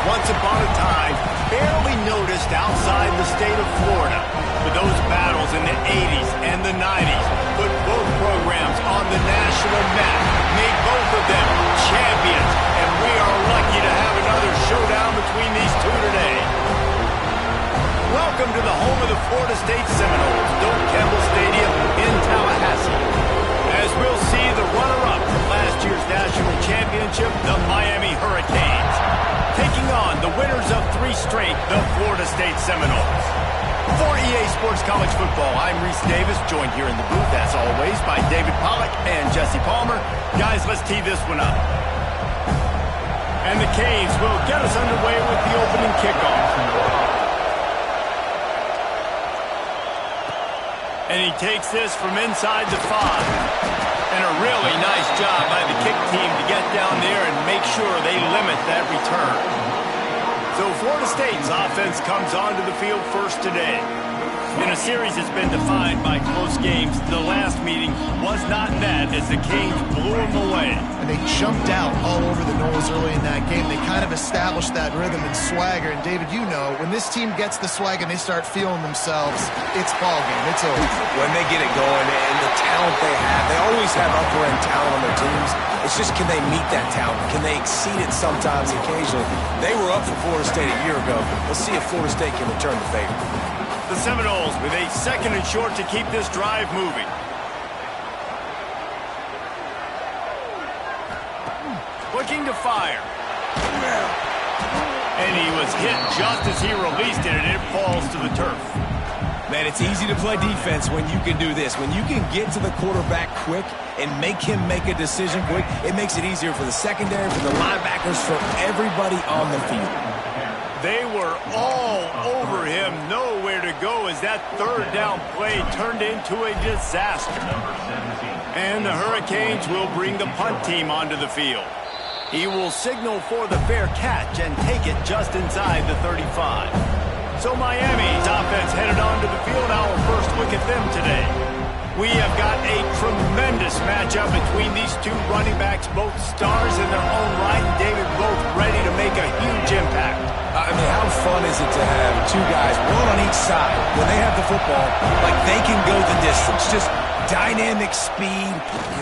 once upon a time, barely noticed outside the state of Florida. But those battles in the 80s and the 90s put both programs on the national map, made both of them champions, and we are lucky to have another showdown between these two today. Welcome to the home of the Florida State Seminoles, Doak Campbell Stadium in Tallahassee. As we'll see the runner-up from last year's national championship, the Miami Hurricanes, taking on the winners of 3 straight, the Florida State Seminoles. For EA Sports College Football, I'm Reese Davis, joined here in the booth, as always, by David Pollack and Jesse Palmer. Guys, let's tee this one up. And the Canes will get us underway with the opening kickoff. And he takes this from inside the 5. And a really nice job by the kick team to get down there and make sure they limit that return. So Florida State's offense comes onto the field first today. In a series that's been defined by close games, the last meeting was not met as the Canes blew them away. And they jumped out all over the Noles early in that game. They kind of established that rhythm and swagger. And David, you know, when this team gets the swag and they start feeling themselves, it's ball game. It's over. When they get it going and the talent they have, they always have upper-end talent on their teams. It's just, can they meet that talent? Can they exceed it sometimes, occasionally? They were up for Florida State a year ago. Let's see if Florida State can return the favor. The Seminoles with a 2nd and short to keep this drive moving. Looking to fire. And he was hit just as he released it, and it falls to the turf. Man, it's easy to play defense when you can do this. When you can get to the quarterback quick and make him make a decision quick, it makes it easier for the secondary, for the linebackers, for everybody on the field. They were all over him, nowhere to go as that 3rd down play turned into a disaster. And the Hurricanes will bring the punt team onto the field. He will signal for the fair catch and take it just inside the 35. So Miami's offense headed onto the field. Our first look at them today. We have got a tremendous matchup between these two running backs, both stars in their own right, and David, both ready to make a huge impact. I mean, how fun is it to have 2 guys, one on each side, when they have the football, like they can go the distance. Just dynamic speed,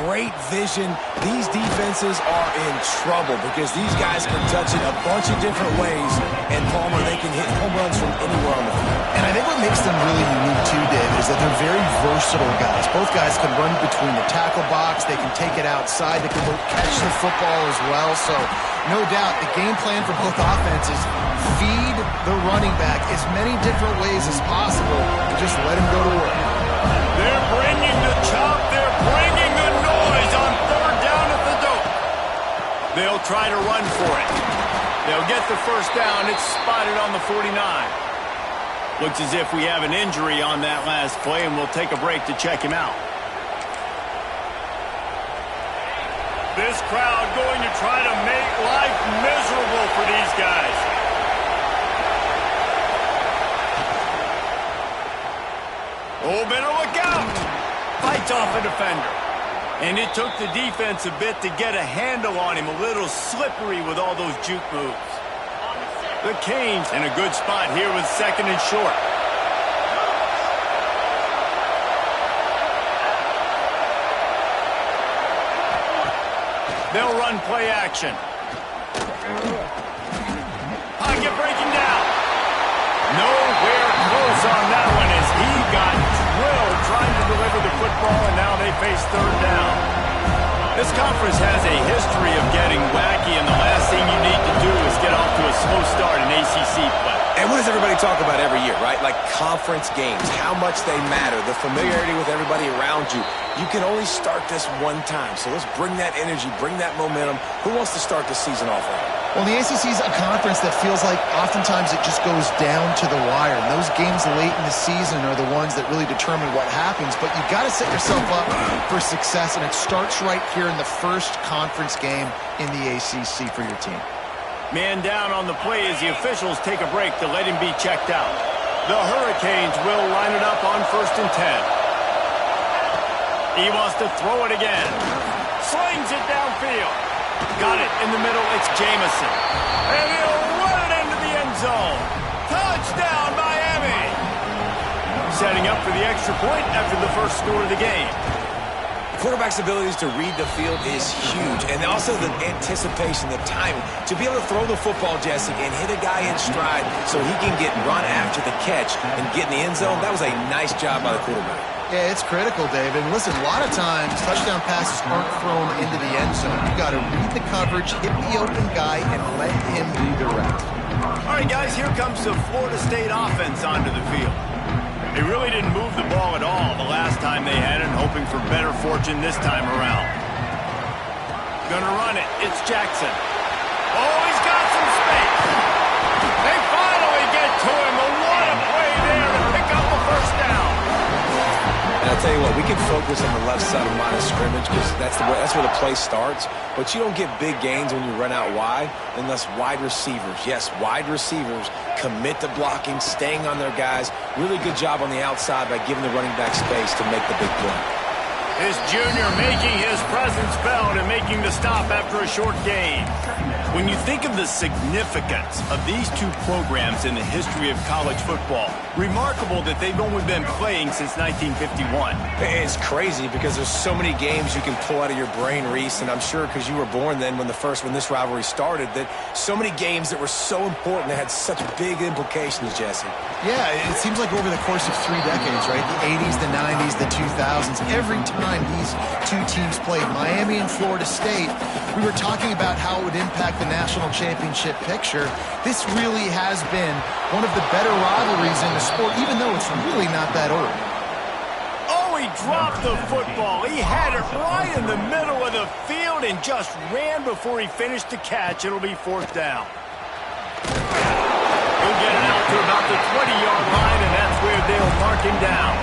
great vision. These defenses are in trouble because these guys can touch it a bunch of different ways, and Palmer, they can hit home runs from anywhere on the field. And I think what makes them really unique too, David, is that they're very versatile guys. Both guys can run between the tackle box. They can take it outside. They can both catch the football as well. So no doubt the game plan for both offenses, feed the running back as many different ways as possible and just let him go to work. They're bringing the chop. They're bringing the noise on 3rd down at the Doak. They'll try to run for it. They'll get the 1st down. It's spotted on the 49. Looks as if we have an injury on that last play, and we'll take a break to check him out. This crowd going to try to make life miserable for these guys. Oh, better look out! Fights off a defender. And it took the defense a bit to get a handle on him. A little slippery with all those juke moves. The Canes in a good spot here with 2nd and short. They'll run play action. Pocket breaking down. Nowhere close on that one as he got drilled trying to deliver the football, and now they face 3rd down. This conference has a history of getting wacky, and the last thing you need to do is get off to a slow start in ACC play. And what does everybody talk about every year, right? Like conference games, how much they matter, the familiarity with everybody around you. You can only start this one time, so let's bring that energy, bring that momentum. Who wants to start the season off right? Well, the ACC is a conference that feels like oftentimes it just goes down to the wire. And those games late in the season are the ones that really determine what happens. But you've got to set yourself up for success, and it starts right here in the first conference game in the ACC for your team. Man down on the play as the officials take a break to let him be checked out. The Hurricanes will line it up on 1st and 10. He wants to throw it again. Slings it downfield. Got it in the middle. It's Jamison. And he'll run it zone. Touchdown, Miami! Setting up for the extra point after the first score of the game. Quarterback's abilities to read the field is huge, and also the anticipation, the timing. To be able to throw the football, Jesse, and hit a guy in stride so he can get run after the catch and get in the end zone, that was a nice job by the quarterback. Yeah, it's critical, David. And listen, a lot of times touchdown passes aren't thrown into the end zone. You got to read the coverage, hit the open guy, and let him do the rest. All right, guys, here comes the Florida State offense onto the field. They really didn't move the ball at all the last time they had it, hoping for better fortune this time around. Gonna run it. It's Jackson. Oh, he's got some space. They finally get to him, but what a play there to pick up the first down. And I'll tell you what, we can focus on the left side of line of scrimmage because that's where the play starts. But you don't get big gains when you run out wide unless wide receivers, yes, wide receivers, commit to blocking, staying on their guys. Really good job on the outside by giving the running back space to make the big play. This junior making his presence felt and making the stop after a short gain. When you think of the significance of these two programs in the history of college football, remarkable that they've only been playing since 1951. It's crazy because there's so many games you can pull out of your brain, Reese, and I'm sure because you were born then when this rivalry started, that so many games that were so important that had such big implications, Jesse. Yeah, it seems like over the course of 3 decades, right? The 80s, the 90s, the 2000s, every time these two teams played, Miami and Florida State, we were talking about how it would impact the national championship picture. This really has been one of the better rivalries in the sport, even though it's really not that old. Oh, he dropped the football. He had it right in the middle of the field and just ran before he finished the catch. It'll be 4th down. He'll get it out to about the 20-yard line, and that's where they'll mark him down.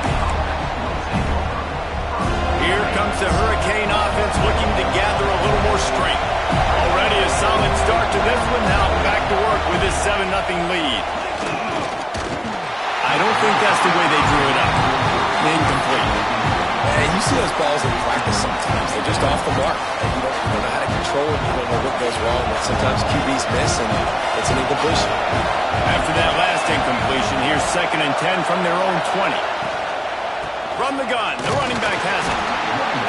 Here comes the Hurricane offense looking to gather a little more strength. Already a solid start to this one. Now back to work with his 7-0 lead. I don't think that's the way they drew it up. Incomplete. And you see those balls in practice sometimes. They're just off the mark. And you don't know how to control it. You don't know what goes wrong. But sometimes QBs miss, and it's an incompletion. After that last incompletion, here's 2nd and 10 from their own 20. From the gun, the running back has it.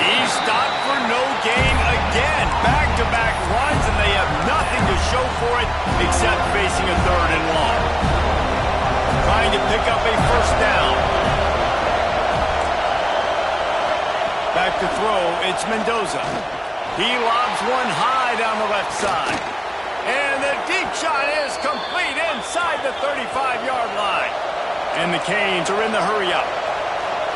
He's stopped for no gain again. Back-to-back runs, and they have nothing to show for it except facing a 3rd and long. Trying to pick up a 1st down. Back to throw, it's Mendoza. He lobs one high down the left side. And the deep shot is complete inside the 35-yard line. And the Canes are in the hurry-up.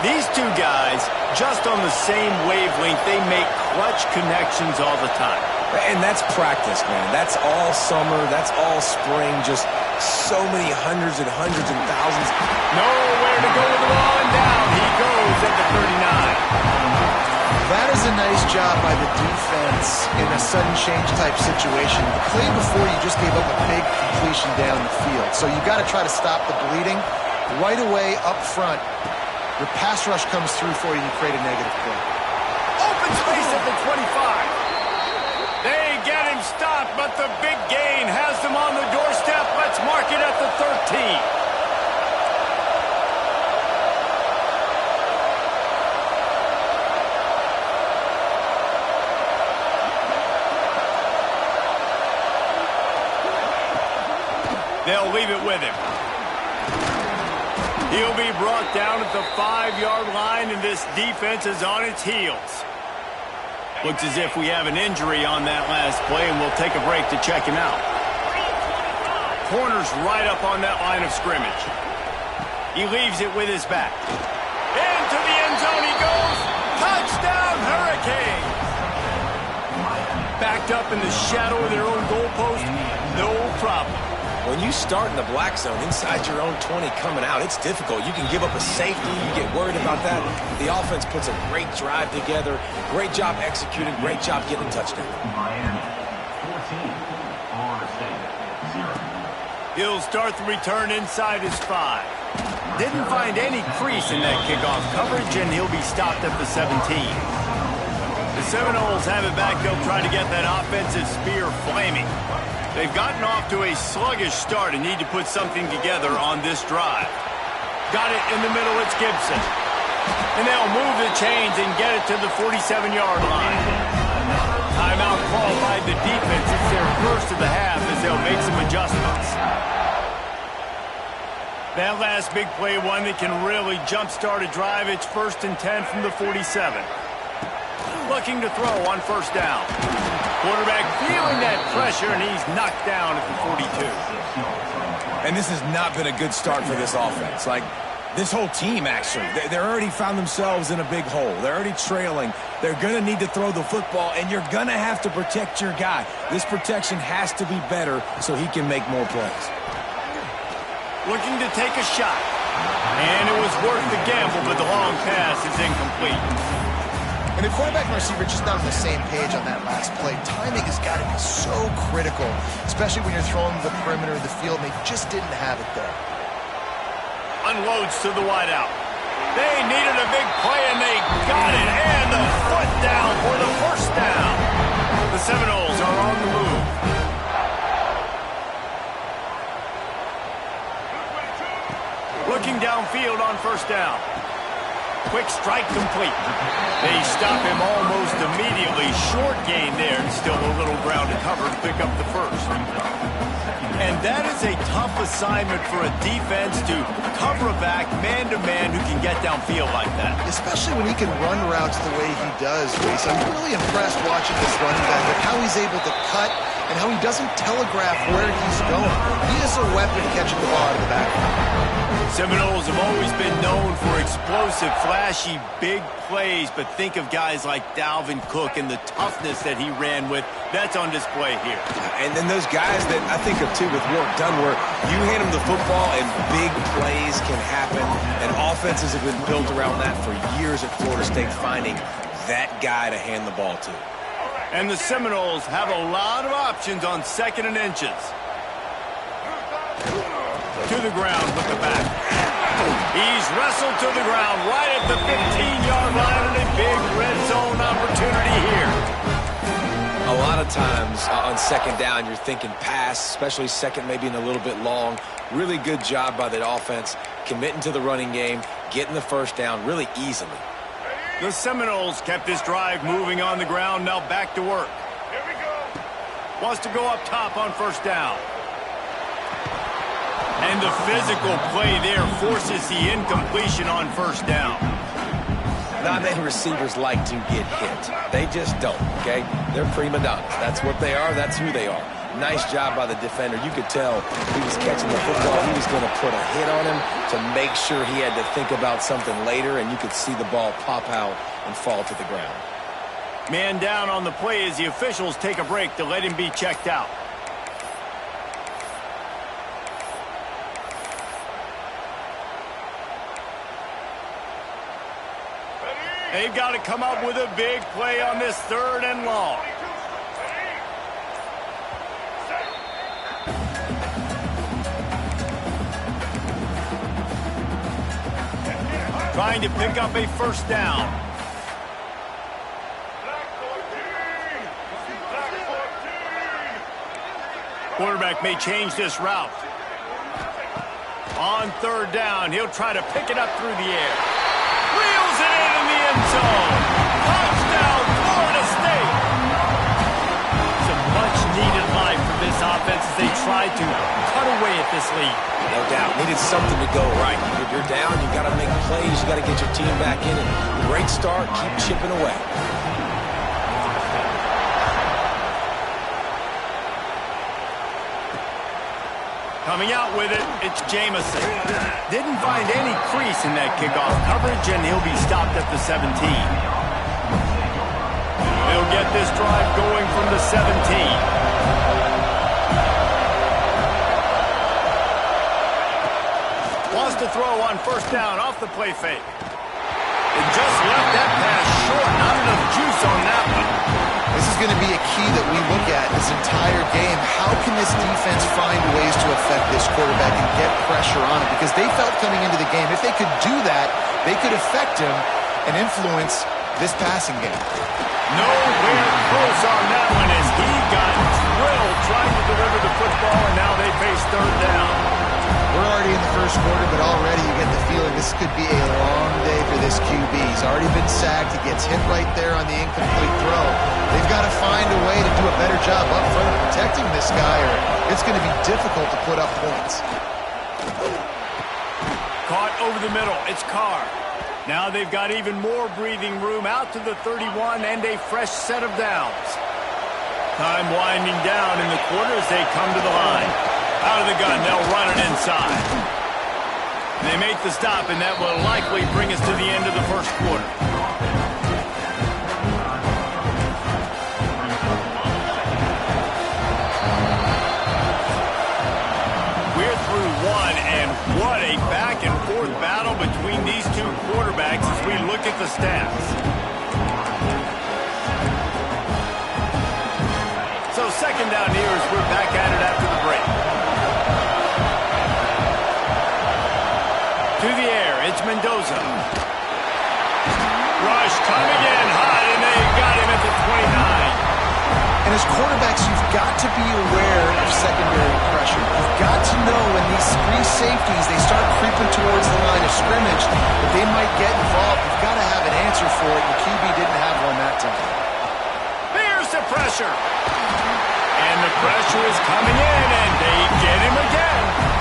These two guys, just on the same wavelength, they make clutch connections all the time. And that's practice, man. That's all summer. That's all spring. Just so many hundreds and thousands. Nowhere to go with the ball, and down he goes at the 39. That is a nice job by the defense in a sudden change type situation. The play before, you just gave up a big completion down the field. So you've got to try to stop the bleeding right away up front. Your pass rush comes through for you and you create a negative play. Open space at the 25. They get him stopped, but the big gain has them on the doorstep. Let's mark it at the 13. They'll leave it with him. He'll be brought down at the 5-yard line, and this defense is on its heels. Looks as if we have an injury on that last play, and we'll take a break to check him out. Corner's right up on that line of scrimmage. He leaves it with his back. Into the end zone he goes. Touchdown, Hurricanes! Backed up in the shadow of their own goalpost, no problem. When you start in the black zone inside your own 20 coming out, it's difficult. You can give up a safety. You get worried about that. The offense puts a great drive together. Great job executing. Great job getting a touchdown. He'll start the return inside his 5. Didn't find any crease in that kickoff coverage, and he'll be stopped at the 17. The Seminoles have it back. They'll try to get that offensive spear flaming. They've gotten off to a sluggish start and need to put something together on this drive. Got it in the middle, it's Gibson. And they'll move the chains and get it to the 47-yard line. Timeout called by the defense. It's their first of the half as they'll make some adjustments. That last big play, one that can really jumpstart a drive. It's 1st and 10 from the 47. Looking to throw on 1st down. Quarterback feeling that pressure, and he's knocked down at the 42. And this has not been a good start for this offense. Like, this whole team, actually. They're already found themselves in a big hole. They're already trailing. They're going to need to throw the football, and you're going to have to protect your guy. This protection has to be better so he can make more plays. Looking to take a shot. And it was worth the gamble, but the long pass is incomplete. And the quarterback and receiver just not on the same page on that last play. Timing has got to be so critical, especially when you're throwing the perimeter of the field, and they just didn't have it there. Unloads to the wideout. They needed a big play, and they got it. And the foot down for the 1st down. The Seminoles are on the move. Looking downfield on 1st down. Quick strike complete. They stop him almost immediately. Short gain there, and still a little ground to cover to pick up the 1st. And that is a tough assignment for a defense to cover a back man-to-man who can get downfield like that. Especially when he can run routes the way he does, Reese. I'm really impressed watching this running back, but how he's able to cut and how he doesn't telegraph where he's going. He is a weapon catching the ball out of the backfield. Seminoles have always been known for explosive, flashy, big plays, but think of guys like Dalvin Cook and the toughness that he ran with. That's on display here. And then those guys that I think of, too, with York Dunn, where you hand them the football and big plays can happen, and offenses have been built around that for years at Florida State, finding that guy to hand the ball to. And the Seminoles have a lot of options on 2nd and inches. To the ground with the back. He's wrestled to the ground right at the 15-yard line, and a big red zone opportunity here. A lot of times on 2nd down, you're thinking pass, especially 2nd, maybe in a little bit long. Really good job by that offense, committing to the running game, getting the 1st down really easily. The Seminoles kept this drive moving on the ground, now back to work. Here we go. Wants to go up top on 1st down. And the physical play there forces the incompletion on 1st down. Not many receivers like to get hit. They just don't, okay? They're prima donnas. That's what they are. That's who they are. Nice job by the defender. You could tell he was catching the football. He was going to put a hit on him to make sure he had to think about something later, and you could see the ball pop out and fall to the ground. Man down on the play as the officials take a break to let him be checked out. They've got to come up with a big play on this 3rd and long. Trying to pick up a 1st down. Quarterback may change this route. On 3rd down, he'll try to pick it up through the air. Wheels it in the end zone. Touchdown, Florida State. It's a much-needed life for this offense as they try to cut away at this lead. No doubt. Needed something to go right. You're down, you got to make plays, you got to get your team back in it. Great start, keep chipping away. Coming out with it, it's Jamison. Didn't find any crease in that kickoff coverage, and he'll be stopped at the 17. They'll get this drive going from the 17. Wants to throw on 1st down off the play fake. And just left that pass short. Not enough juice on that one. This is going to be a key that we look at this entire game. How can this defense find ways to affect this quarterback and get pressure on him? Because they felt coming into the game, if they could do that, they could affect him and influence this passing game. Nowhere close on that one as he got thrilled trying to deliver the football, and now they face third down. We're already in the first quarter, but already you get the feeling this could be a long day for this QB. He's already been sacked. He gets hit right there on the incomplete throw. They've got to find a way to do a better job up front of protecting this guy, or it's going to be difficult to put up points. Caught over the middle. It's Carr. Now they've got even more breathing room out to the 31 and a fresh set of downs. Time winding down in the quarter as they come to the line. Out of the gun, they'll run it inside. They make the stop, and that will likely bring us to the end of the first quarter. We're through one, and what a back-and-forth battle between these two quarterbacks as we look at the stats. So second down here as we're back at it after the break. To the air, it's Mendoza. Rush coming in hot, and they got him at the 29. And as quarterbacks, you've got to be aware of secondary pressure. You've got to know when these free safeties, they start creeping towards the line of scrimmage, that they might get involved. You've got to have an answer for it, and QB didn't have one that time. Here's the pressure. And the pressure is coming in, and they get him again.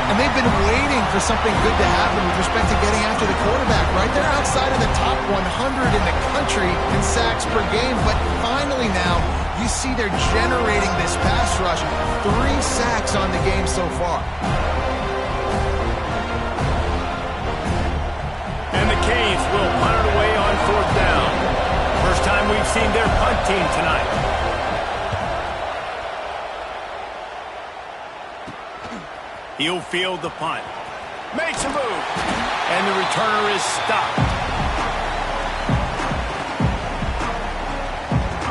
And they've been waiting for something good to happen with respect to getting after the quarterback, right? They're outside of the top 100 in the country in sacks per game, but finally now you see they're generating this pass rush. 3 sacks on the game so far. And the Canes will punt it away on fourth down. First time we've seen their punt team tonight. He'll field the punt. Makes a move. And the returner is stopped.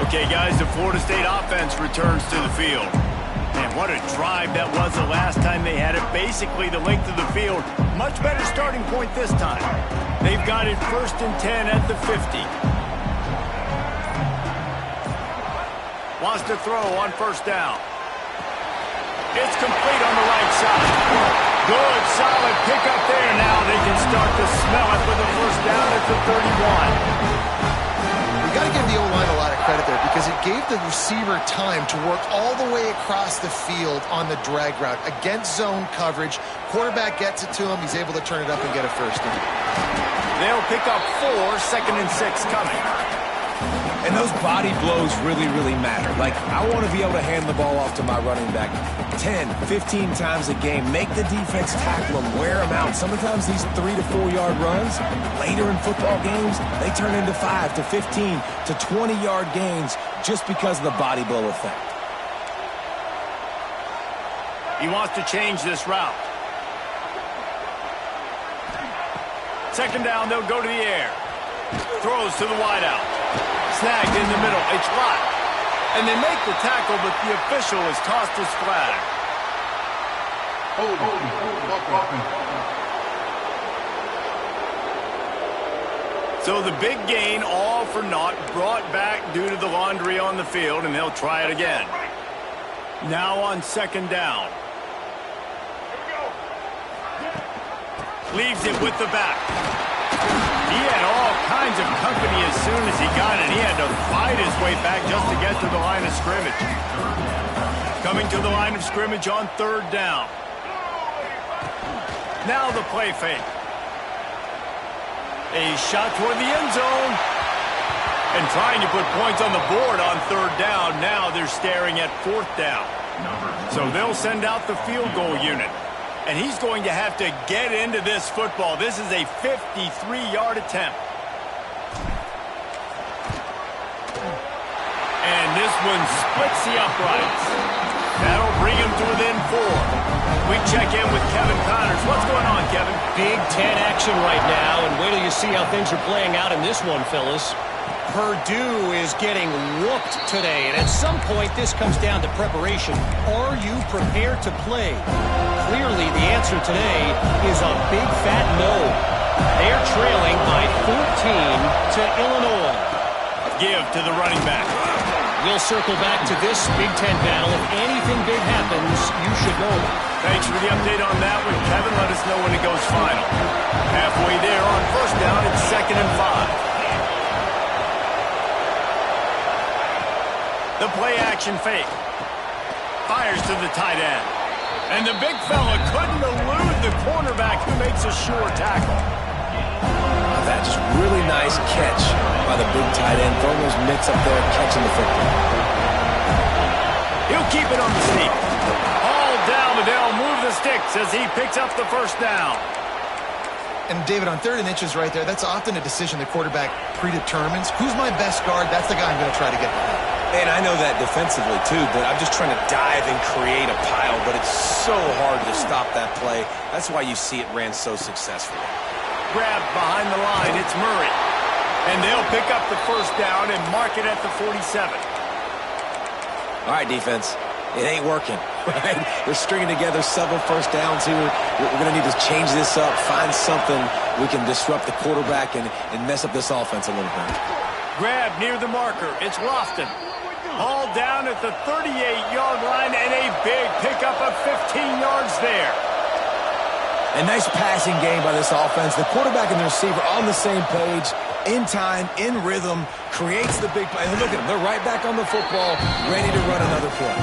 Okay, guys, the Florida State offense returns to the field. Man, what a drive that was the last time they had it. Basically the length of the field. Much better starting point this time. They've got it 1st and 10 at the 50. Wants to throw on first down. It's complete on the right side. Good, solid pickup there. Now they can start to smell it with a first down at the 31. We got to give the O-line a lot of credit there because it gave the receiver time to work all the way across the field on the drag route against zone coverage. Quarterback gets it to him. He's able to turn it up and get a first down. They'll pick up 4, 2nd and 6 coming. And those body blows really, really matter. Like, I want to be able to hand the ball off to my running back 10, 15 times a game. Make the defense tackle them, wear them out. Sometimes these 3 to 4 yard runs, later in football games, they turn into 5 to 15 to 20 yard gains just because of the body blow effect. He wants to change this route. Second down, they'll go to the air. Throws to the wideout. Snagged in the middle. It's locked. And they make the tackle, but the official has tossed his flag. So the big gain, all for naught, brought back due to the laundry on the field, and they'll try it again. Now on second down. Leaves it with the back. He had all kinds of company as soon as he got it. He had to fight his way back just to get to the line of scrimmage. Coming to the line of scrimmage on third down. Now the play fake. A shot toward the end zone. And trying to put points on the board on third down. Now they're staring at fourth down. So they'll send out the field goal unit. And he's going to have to get into this football. This is a 53-yard attempt. And this one splits the uprights. That'll bring him to within 4. We check in with Kevin Connors. What's going on, Kevin? Big Ten action right now, and wait till you see how things are playing out in this one, fellas. Purdue is getting whooped today, and at some point this comes down to preparation. Are you prepared to play? Clearly the answer today is a big fat no. They're trailing by 14 to Illinois. Give to the running back. We'll circle back to this Big Ten battle. If anything big happens, you should know about it. Thanks for the update on that one, Kevin. Let us know when it goes final. Halfway there on first down, it's 2nd and 5. The play action fake. Fires to the tight end. And the big fella couldn't elude the cornerback who makes a sure tackle. That just really nice catch by the big tight end. Throwing those mitts up there, catching the football. He'll keep it on the sneak. All down, but they'll move the sticks as he picks up the first down. And, David, on 3rd and inches right there, that's often a decision the quarterback predetermines. Who's my best guard? That's the guy I'm going to try to get behind. And I know that defensively, too, but I'm just trying to dive and create a pile, but it's so hard to stop that play. That's why you see it ran so successfully. Grabbed behind the line, it's Murray. And they'll pick up the first down and mark it at the 47. All right, defense. It ain't working, right? They're stringing together several first downs here. We're going to need to change this up, find something we can disrupt the quarterback and mess up this offense a little bit. Grab near the marker. It's Lofton. All down at the 38-yard line and a big pickup of 15 yards there. A nice passing game by this offense. The quarterback and the receiver on the same page, in time, in rhythm, creates the big play. And look at them. They're right back on the football, ready to run another play.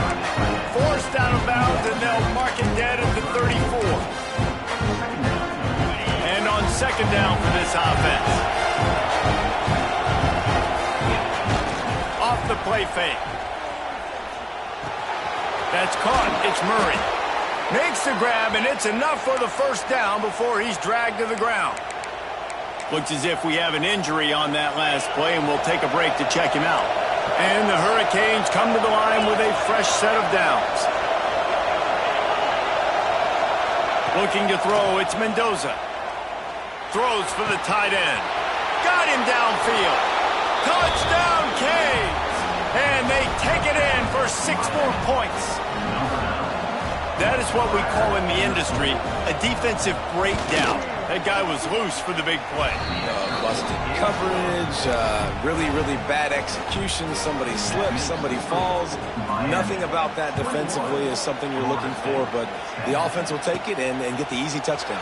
Forced out of bounds, and they'll mark it dead at the 34. And on 2nd down for this offense. Off the play fake. That's caught. It's Murray. Makes the grab, and it's enough for the first down before he's dragged to the ground. Looks as if we have an injury on that last play, and we'll take a break to check him out. And the Hurricanes come to the line with a fresh set of downs. Looking to throw, it's Mendoza. Throws for the tight end. Got him downfield. Touchdown, Canes! And they take it in for 6 more points. That is what we call in the industry a defensive breakdown. That guy was loose for the big play. Busted coverage, really, really bad execution. Somebody slips, somebody falls. Nothing about that defensively is something you're looking for, but the offense will take it and get the easy touchdown.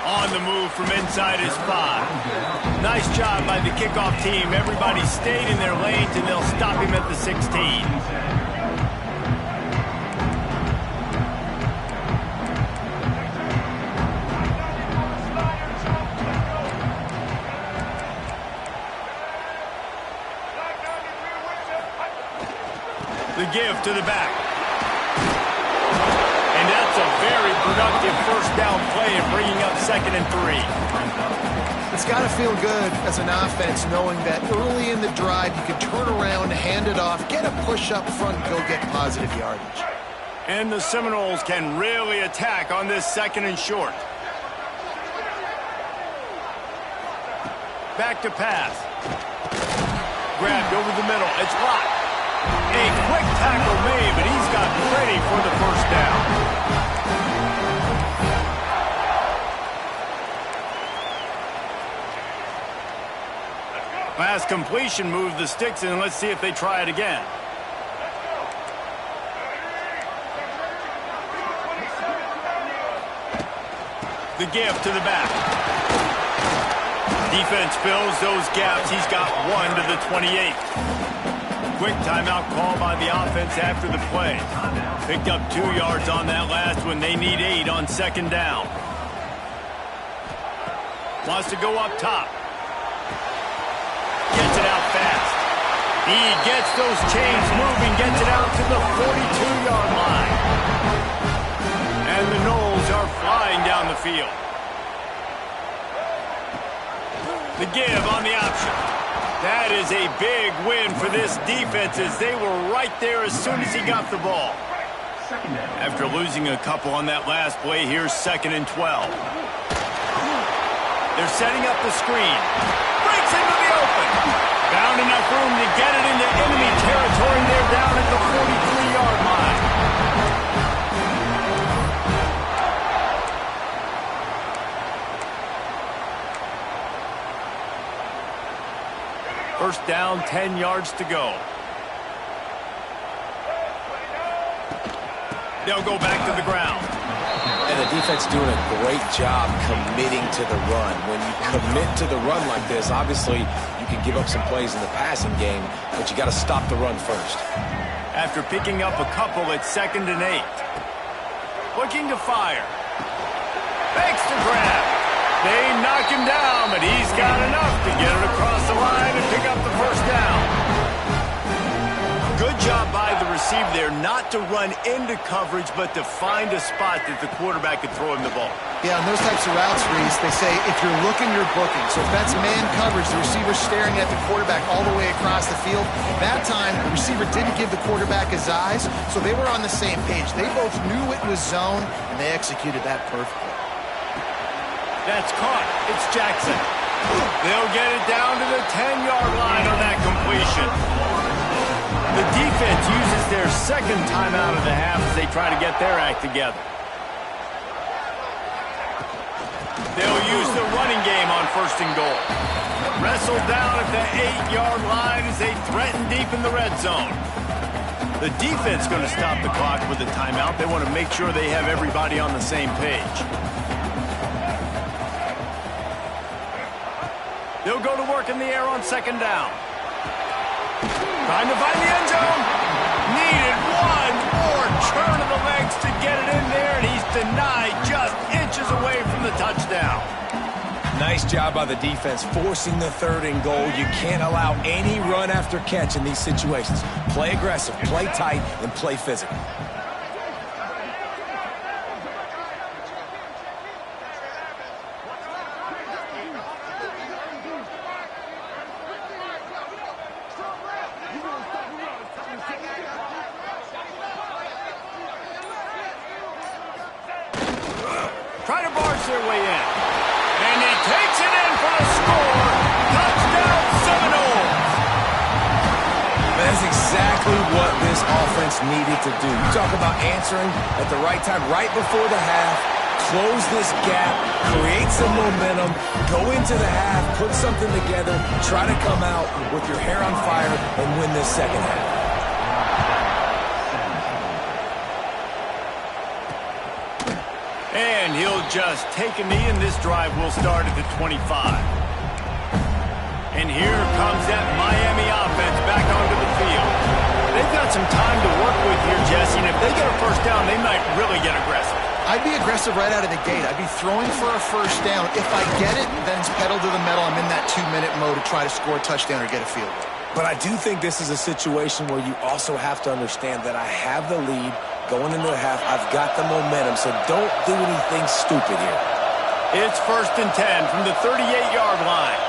On the move from inside his 5. Nice job by the kickoff team. Everybody stayed in their lanes, and they'll stop him at the 16. The give to the back. And that's a very productive first down play and bringing up 2nd and 3. It's got to feel good as an offense knowing that early in the drive you can turn around, hand it off, get a push up front, and go get positive yardage. And the Seminoles can really attack on this 2nd and short. Back to pass. Grabbed over the middle. It's blocked. A quick tackle made, but he's got ready for the first down. Pass completion moved the sticks, and let's see if they try it again. The give to the back. Defense fills those gaps. He's got 1 to the 28. Quick timeout call by the offense after the play. Picked up 2 yards on that last one. They need 8 on 2nd down. Wants to go up top. Gets it out fast. He gets those chains moving, gets it out to the 42-yard line. And the Noles are flying down the field. The give on the option. That is a big win for this defense as they were right there as soon as he got the ball. After losing a couple on that last play, here's 2nd and 12. They're setting up the screen. Breaks into the open. Found enough room to get it into enemy territory. They're down at the 43-yard line. First down, 10 yards to go. They'll go back to the ground. And the defense doing a great job committing to the run. When you commit to the run like this, obviously you can give up some plays in the passing game, but you got to stop the run first. After picking up a couple at 2nd and 8. Looking to fire. Fakes to grab. They knock him down, but he's got enough to get it across the line and pick up the first down. Good job by the receiver there not to run into coverage, but to find a spot that the quarterback could throw him the ball. Yeah, on those types of routes, Reese, they say if you're looking, you're booking. So if that's man coverage, the receiver's staring at the quarterback all the way across the field. That time, the receiver didn't give the quarterback his eyes, so they were on the same page. They both knew it was zone, and they executed that perfectly. That's caught. It's Jackson. They'll get it down to the 10-yard line on that completion. The defense uses their second timeout of the half as they try to get their act together. They'll use the running game on 1st and goal. Wrestled down at the 8-yard line as they threaten deep in the red zone. The defense going to stop the clock with a timeout. They want to make sure they have everybody on the same page. They'll go to work in the air on 2nd down. Trying to find the end zone. Needed one more turn of the legs to get it in there, and he's denied just inches away from the touchdown. Nice job by the defense forcing the 3rd and goal. You can't allow any run after catch in these situations. Play aggressive, play tight, and play physical. Try to barge their way in. And he takes it in for a score. Touchdown Seminoles. That's exactly what this offense needed to do. You talk about answering at the right time, right before the half, close this gap, create some momentum, go into the half, put something together, try to come out with your hair on fire and win this second half. And he'll just take a knee, and this drive will start at the 25. And here comes that Miami offense back onto the field. They've got some time to work with here, Jesse, and if they get a first down, they might really get aggressive. I'd be aggressive right out of the gate. I'd be throwing for a first down. If I get it, then it's pedal to the metal. I'm in that 2-minute mode to try to score a touchdown or get a field goal. But I do think this is a situation where you also have to understand that I have the lead going into the half. I've got the momentum, so don't do anything stupid here. It's 1st and 10 from the 38-yard line.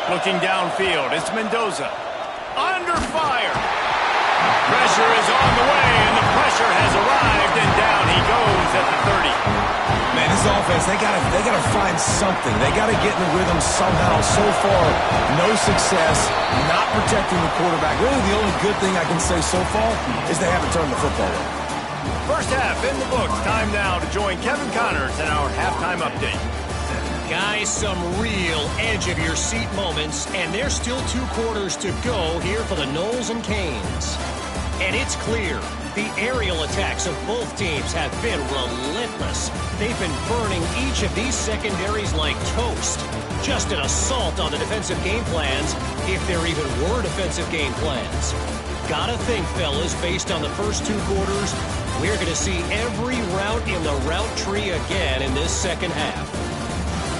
Looking downfield, it's Mendoza. Under fire. Pressure is on the way, and the pressure has arrived, and down he goes at the 30. Man, this offense, they gotta find something. They gotta get in the rhythm somehow. So far, no success, not protecting the quarterback. Really, the only good thing I can say so far is they haven't turned the football over. First half in the books. Time now to join Kevin Connors in our halftime update. Guys, some real edge-of-your-seat moments, and there's still 2 quarters to go here for the Noles and Canes. And it's clear, the aerial attacks of both teams have been relentless. They've been burning each of these secondaries like toast. Just an assault on the defensive game plans, if there even were defensive game plans. Gotta think, fellas, based on the first 2 quarters, we're going to see every route in the route tree again in this second half.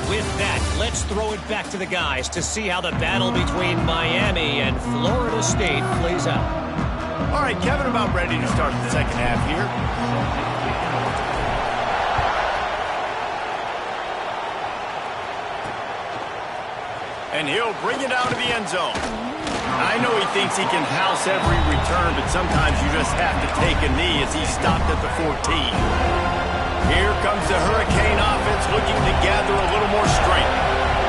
With that, let's throw it back to the guys to see how the battle between Miami and Florida State plays out. All right, Kevin, about ready to start the second half here. And he'll bring it out to the end zone. I know he thinks he can house every return, but sometimes you just have to take a knee as he stopped at the 14. Here comes the Hurricane offense looking to gather a little more strength.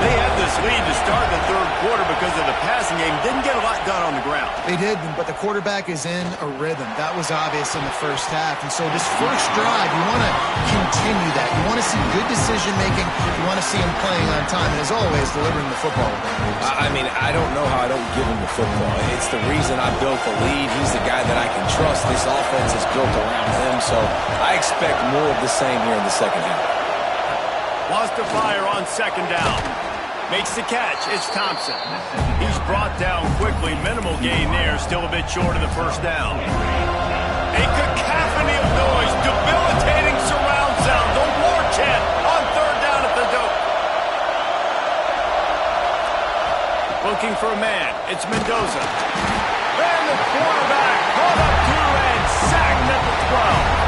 They had this lead to start the third quarter because of the passing game. Didn't get a lot done on the ground. They did, but the quarterback is in a rhythm. That was obvious in the first half. And so this first drive, you want to continue that. You want to see good decision-making. You want to see him playing on time. And as always, delivering the football. I mean, I don't know how I don't give him the football. It's the reason I built the lead. He's the guy that I can trust. This offense is built around him. So I expect more of the same here in the second half. Lost to fire on second down. Makes the catch. It's Thompson. He's brought down quickly. Minimal gain there. Still a bit short of the first down. A cacophony of noise. Debilitating surround sound. The war chant on third down at the dope. Looking for a man. It's Mendoza. And the quarterback caught up to and sacked at the 12.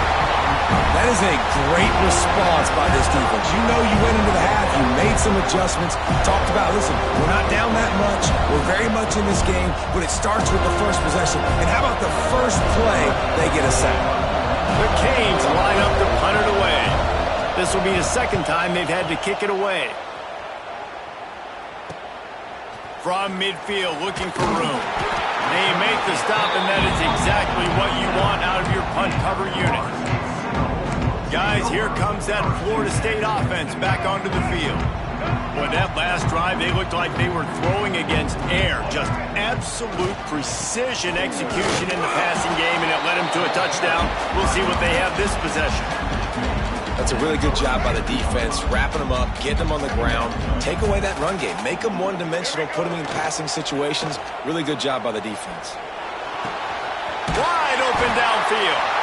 That is a great response by this defense. You know you went into the half, you made some adjustments, talked about, listen, we're not down that much, we're very much in this game, but it starts with the first possession. And how about the first play, they get a sack? The Canes line up to punt it away. This will be the second time they've had to kick it away. From midfield, looking for room. They make the stop, and that is exactly what you want out of your punt cover unit. Guys, here comes that Florida State offense back onto the field. Boy, that last drive, they looked like they were throwing against air. Just absolute precision execution in the passing game, and it led them to a touchdown. We'll see what they have this possession. That's a really good job by the defense, wrapping them up, getting them on the ground, take away that run game, make them one-dimensional, put them in passing situations. Really good job by the defense. Wide open downfield.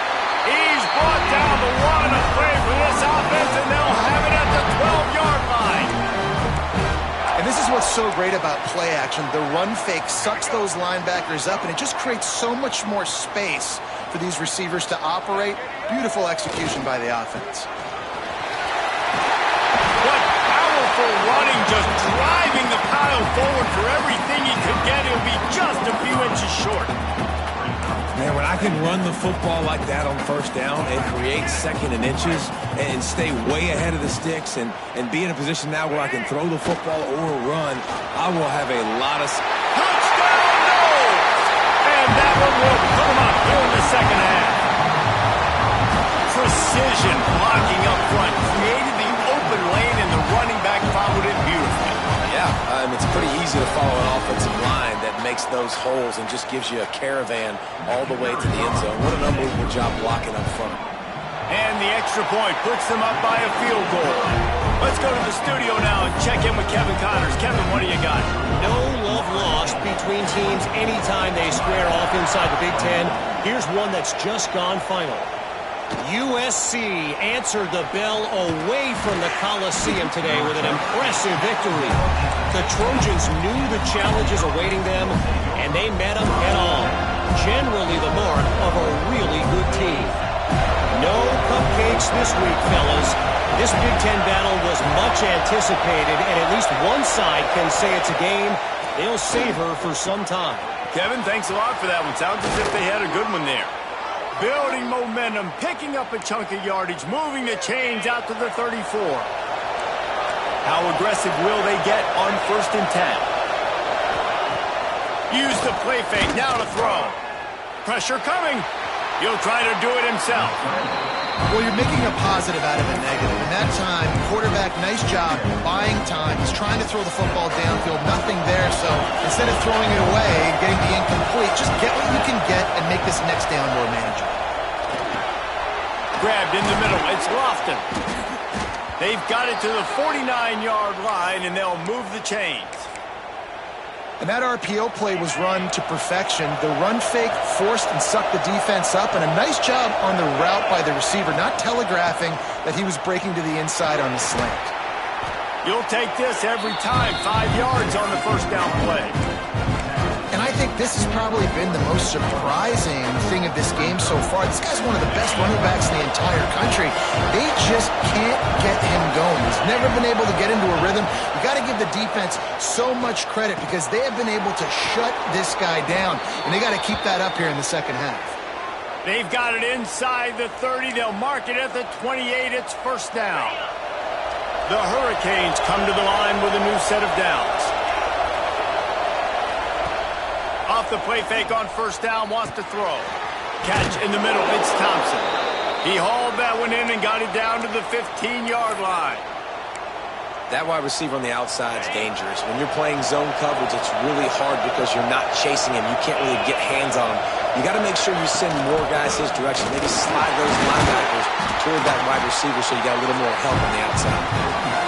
He's brought down the one, a play for this offense, and they'll have it at the 12-yard line. And this is what's so great about play action. The run fake sucks those linebackers up, and it just creates so much more space for these receivers to operate. Beautiful execution by the offense. What powerful running, just driving the pile forward for everything he could get. He'll be just a few inches short. Man, when I can run the football like that on first down and create second and inches and stay way ahead of the sticks and be in a position now where I can throw the football or run, I will have a lot of... Touchdown, no! And that one will come up here in the second half. Precision blocking up front. Created the open lane, and the running back followed it beautifully. Yeah, it's pretty easy to follow an offensive line that makes those holes and just gives you a caravan all the way to the end zone. What an unbelievable job blocking up front. And the extra point puts them up by a field goal. Let's go to the studio now and check in with Kevin Connors. Kevin, what do you got? No love lost between teams anytime they square off inside the Big Ten. Here's one that's just gone final. USC answered the bell away from the Coliseum today with an impressive victory. The Trojans knew the challenges awaiting them, and they met them head-on. Generally the mark of a really good team. No cupcakes this week, fellas. This Big Ten battle was much anticipated, and at least one side can say it's a game they'll savor for some time. Kevin, thanks a lot for that one. Sounds as if they had a good one there. Building momentum, picking up a chunk of yardage, moving the chains out to the 34. How aggressive will they get on 1st and 10? Use the play fake, now to throw. Pressure coming. He'll try to do it himself. Well, you're making a positive out of a negative. In that time, quarterback, nice job buying time. He's trying to throw the football downfield, nothing there. So instead of throwing it away and getting the incomplete, just get what you can get and make this next down more manageable. Grabbed in the middle. It's Lofton. They've got it to the 49-yard line, and they'll move the chains. And that RPO play was run to perfection. The run fake forced and sucked the defense up, and a nice job on the route by the receiver, not telegraphing that he was breaking to the inside on the slant. You'll take this every time. 5 yards on the first down play. And I think this has probably been the most surprising thing of this game so far. This guy's one of the best running backs in the entire country. They just can't get him going. He's never been able to get into a rhythm. You got to give the defense so much credit because they have been able to shut this guy down, and they got to keep that up here in the second half. They've got it inside the 30. They'll mark it at the 28. It's first down. The Hurricanes come to the line with a new set of downs. Off the play fake on first down, wants to throw. Catch in the middle, it's Thompson. He hauled that one in and got it down to the 15-yard line. That wide receiver on the outside is dangerous. When you're playing zone coverage, it's really hard because you're not chasing him. You can't really get hands on him. You got to make sure you send more guys his direction. Maybe slide those linebackers toward that wide receiver so you got a little more help on the outside.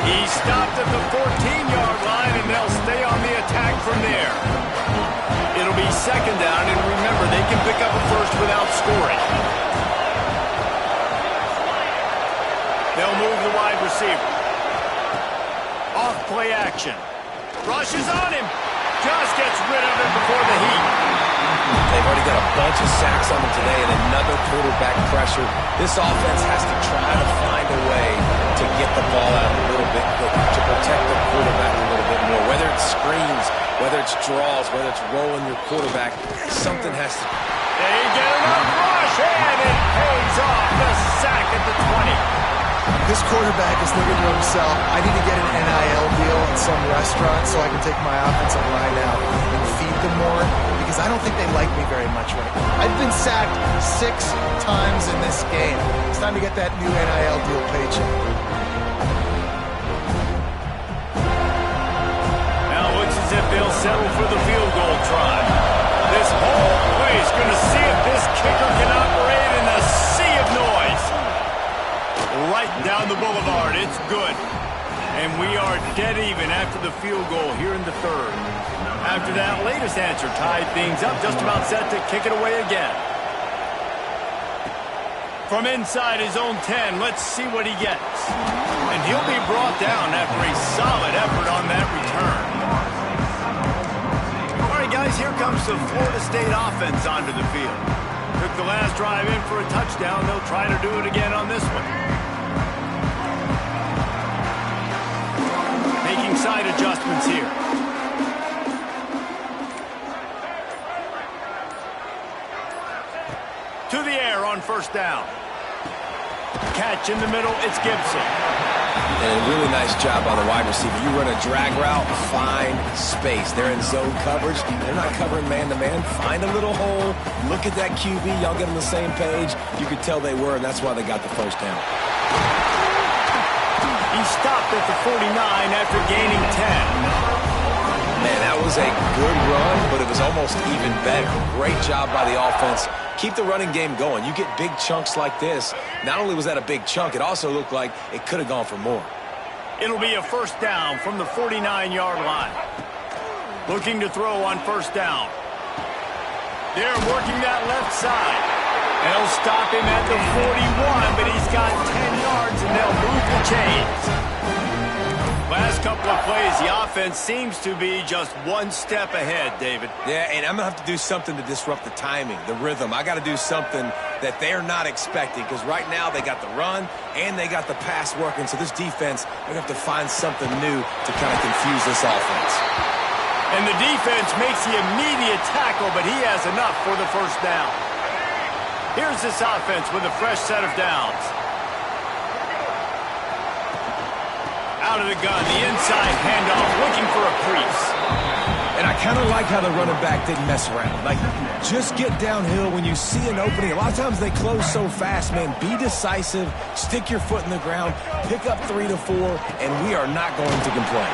He stopped at the 14-yard line, and they'll stay on the attack from there. It'll be second down, and remember, they can pick up a first without scoring. They'll move the wide receiver. Off play action. Rushes on him. Just gets rid of it before the heat. They've already got a bunch of sacks on them today and another quarterback pressure. This offense has to try to find a way to get the ball out a little bit quicker, to protect the quarterback a little bit more. Whether it's screens, whether it's draws, whether it's rolling your quarterback, something has to... They get enough rush, and it pays off. The sack at the 20. This quarterback is thinking to himself, I need to get an NIL deal at some restaurant so I can take my offensive line out and feed them more, because I don't think they like me very much right now. I've been sacked 6 times in this game. It's time to get that new NIL deal paycheck. Now it looks as if they'll settle for the field goal try. This whole place going to see if this kicker can operate in a sea of noise. Right down the boulevard. It's good. And we are dead even after the field goal here in the third. After that latest answer tied things up, just about set to kick it away again. From inside his own 10, let's see what he gets. And he'll be brought down after a solid effort on that return. All right, guys, here comes the Florida State offense onto the field. Took the last drive in for a touchdown. They'll try to do it again on this one. Making side adjustments here. To the air on first down. Catch in the middle, it's Gibson. And a really nice job on the wide receiver. You run a drag route, find space. They're in zone coverage. They're not covering man-to-man. Find a little hole. Look at that QB. Y'all get on the same page. You could tell they were, and that's why they got the first down. He stopped at the 49 after gaining 10. Man, that was a good run, but it was almost even better. Great job by the offense. Keep the running game going. You get big chunks like this. Not only was that a big chunk, it also looked like it could have gone for more. It'll be a first down from the 49-yard line. Looking to throw on first down. They're working that left side. They'll stop him at the 41, but he's got 10 yards, and they'll move the chains. Last couple of plays, the offense seems to be just one step ahead, David. Yeah, and I'm going to have to do something to disrupt the timing, the rhythm. I got to do something that they're not expecting, because right now they got the run and they got the pass working. So this defense, they're going to have to find something new to kind of confuse this offense. And the defense makes the immediate tackle, but he has enough for the first down. Here's this offense with a fresh set of downs. Out of the gun, the inside handoff, looking for a crease. And I kind of like how the running back didn't mess around. Like, just get downhill when you see an opening. A lot of times they close so fast, man. Be decisive, stick your foot in the ground, pick up 3 to 4, and we are not going to complain.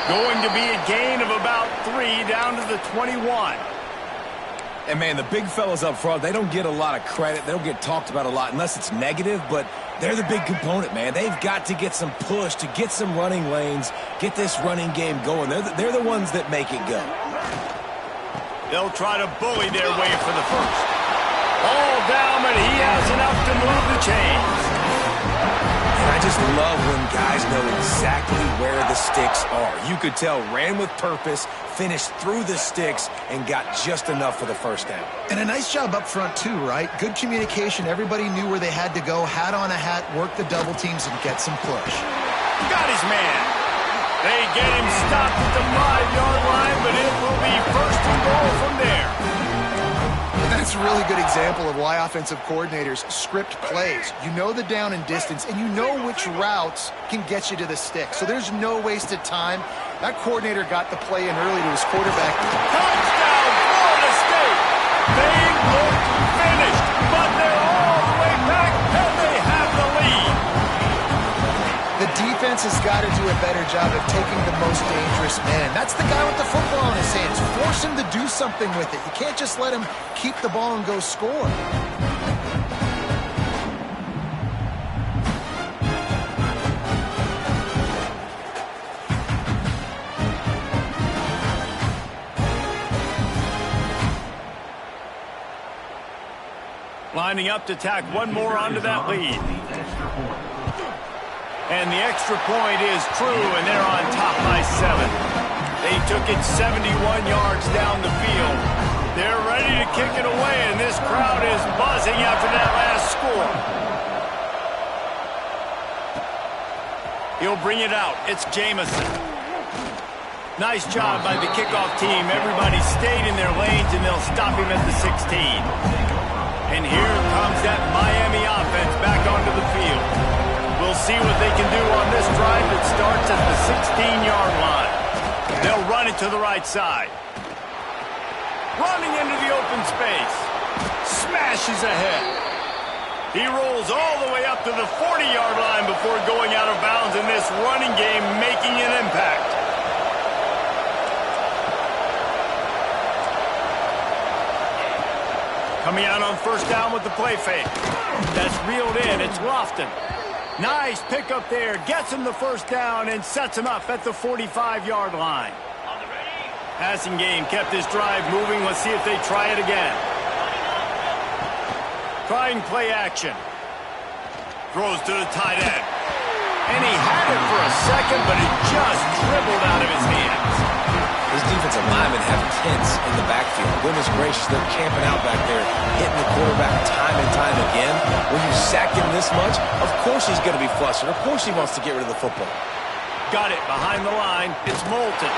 Going to be a gain of about 3 down to the 21. And, man, the big fellas up front, they don't get a lot of credit. They don't get talked about a lot unless it's negative, but they're the big component, man. They've got to get some push, to get some running lanes, get this running game going. They're the ones that make it go. They'll try to bully their way for the first. All down, but he has enough to move the chains. And I just love when guys know exactly where the sticks are. You could tell, ran with purpose, finished through the sticks, and got just enough for the first down. And a nice job up front, too, right? Good communication. Everybody knew where they had to go. Hat on a hat, work the double teams, and get some push. Got his man. They get him stopped at the 5-yard line, but it will be first and goal from there. And that's a really good example example of why offensive coordinators script plays. You know the down and distance, and you know which routes can get you to the stick. So there's no wasted time. That coordinator got the play in early to his quarterback. Touchdown, Florida State! They look finished, but they're all the way back, and they have the lead. The defense has got to do a better job of taking the most dangerous man. That's the guy with the football in his hands. Force him to do something with it. You can't just let him keep the ball and go score. Lining up to tack one more onto that lead. And the extra point is true, and they're on top by 7. They took it 71 yards down the field. They're ready to kick it away, and this crowd is buzzing after that last score. He'll bring it out. It's Jamison. Nice job by the kickoff team. Everybody stayed in their lanes, and they'll stop him at the 16. And here comes that Miami offense back onto the field. We'll see what they can do on this drive that starts at the 16-yard line. They'll run it to the right side. Running into the open space. Smashes ahead. He rolls all the way up to the 40-yard line before going out of bounds in this running game, making an impact. Coming out on first down with the play fake. That's reeled in. It's Lofton. Nice pickup there. Gets him the first down and sets him up at the 45-yard line. Passing game kept this drive moving. Let's see if they try it again. Trying play action. Throws to the tight end. And he had it for a second, but it just dribbled out of his hands. His defensive linemen have kids in the backfield. Goodness gracious, they're camping out back there, hitting the quarterback time and time again. When you sack him this much, of course he's going to be flustered. Of course he wants to get rid of the football. Got it behind the line. It's Moulton.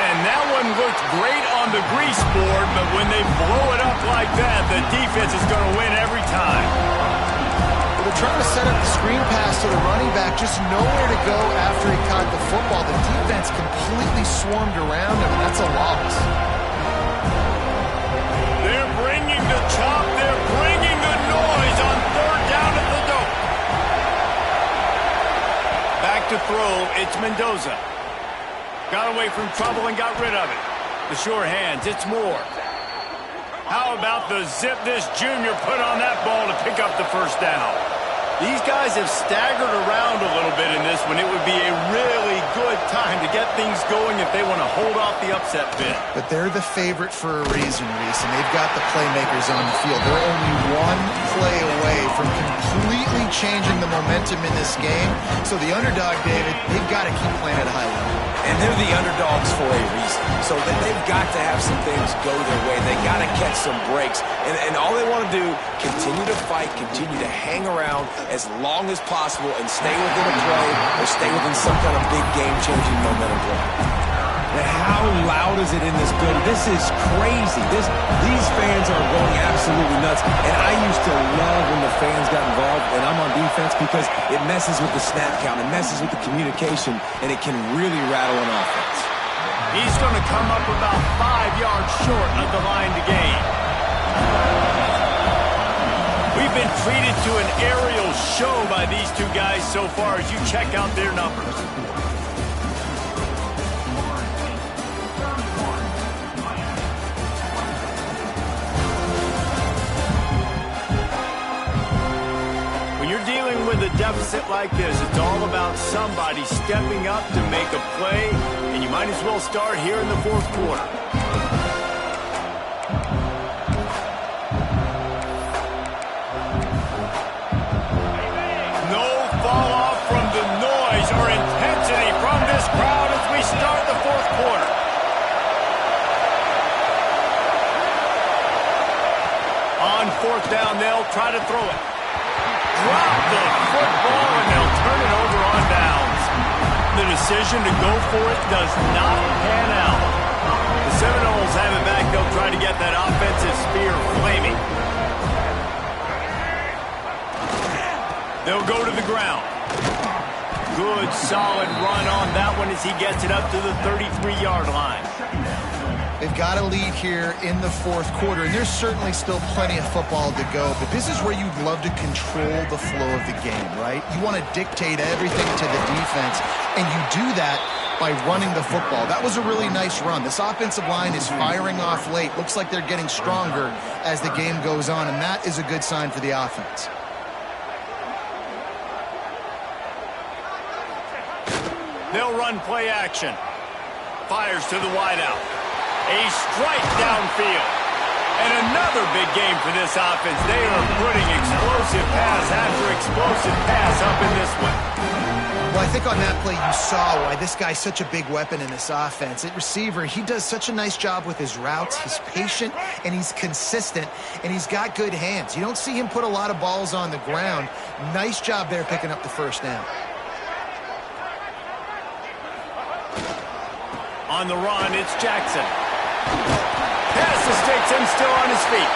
And that one looked great on the grease board, but when they blow it up like that, the defense is going to win every time. They're trying to set up the screen pass to the running back, just nowhere to go after he caught the football. The defense completely swarmed around him, and that's a loss. They're bringing the chop. They're bringing the noise on third down at the dope. Back to throw. It's Mendoza. Got away from trouble and got rid of it. The sure hands. It's Moore. How about the zip this junior put on that ball to pick up the first down? These guys have staggered around a little bit in this one. It would be a really good time to get things going if they want to hold off the upset bid. But they're the favorite for a reason, Reese, and they've got the playmakers on the field. They're only one play away from completely changing the momentum in this game. So the underdog, David, they've got to keep playing at a high level. And they're the underdogs for a reason. So they've got to have some things go their way. They got to catch some breaks. And all they want to do, continue to fight, continue to hang around as long as possible and stay within a play or stay within some kind of big game-changing momentum play. And how loud is it in this building? This is crazy. These fans are going absolutely nuts. And I used to love when the fans got involved and I'm on defense because it messes with the snap count, it messes with the communication, and it can really rattle an offense. He's going to come up about 5 yards short of the line to gain. We've been treated to an aerial show by these two guys so far as you check out their numbers. When you're dealing with a deficit like this, it's all about somebody stepping up to make a play, and you might as well start here in the fourth quarter. Fourth down, they'll try to throw it. Drop the football, and they'll turn it over on downs. The decision to go for it does not pan out. The Seminoles have it back. They'll try to get that offensive spear flaming. They'll go to the ground. Good, solid run on that one as he gets it up to the 33-yard line. They've got a lead here in the fourth quarter, and there's certainly still plenty of football to go, but this is where you'd love to control the flow of the game, right? You want to dictate everything to the defense, and you do that by running the football. That was a really nice run. This offensive line is firing off late. Looks like they're getting stronger as the game goes on, and that is a good sign for the offense. They'll run play action. Fires to the wideout. A strike downfield. And another big game for this offense. They are putting explosive pass after explosive pass up in this one. Well, I think on that play you saw why this guy's such a big weapon in this offense. At receiver, he does such a nice job with his routes. He's patient, and he's consistent, and he's got good hands. You don't see him put a lot of balls on the ground. Nice job there picking up the first down. On the run, it's Jackson. Pass escapes him, still on his feet.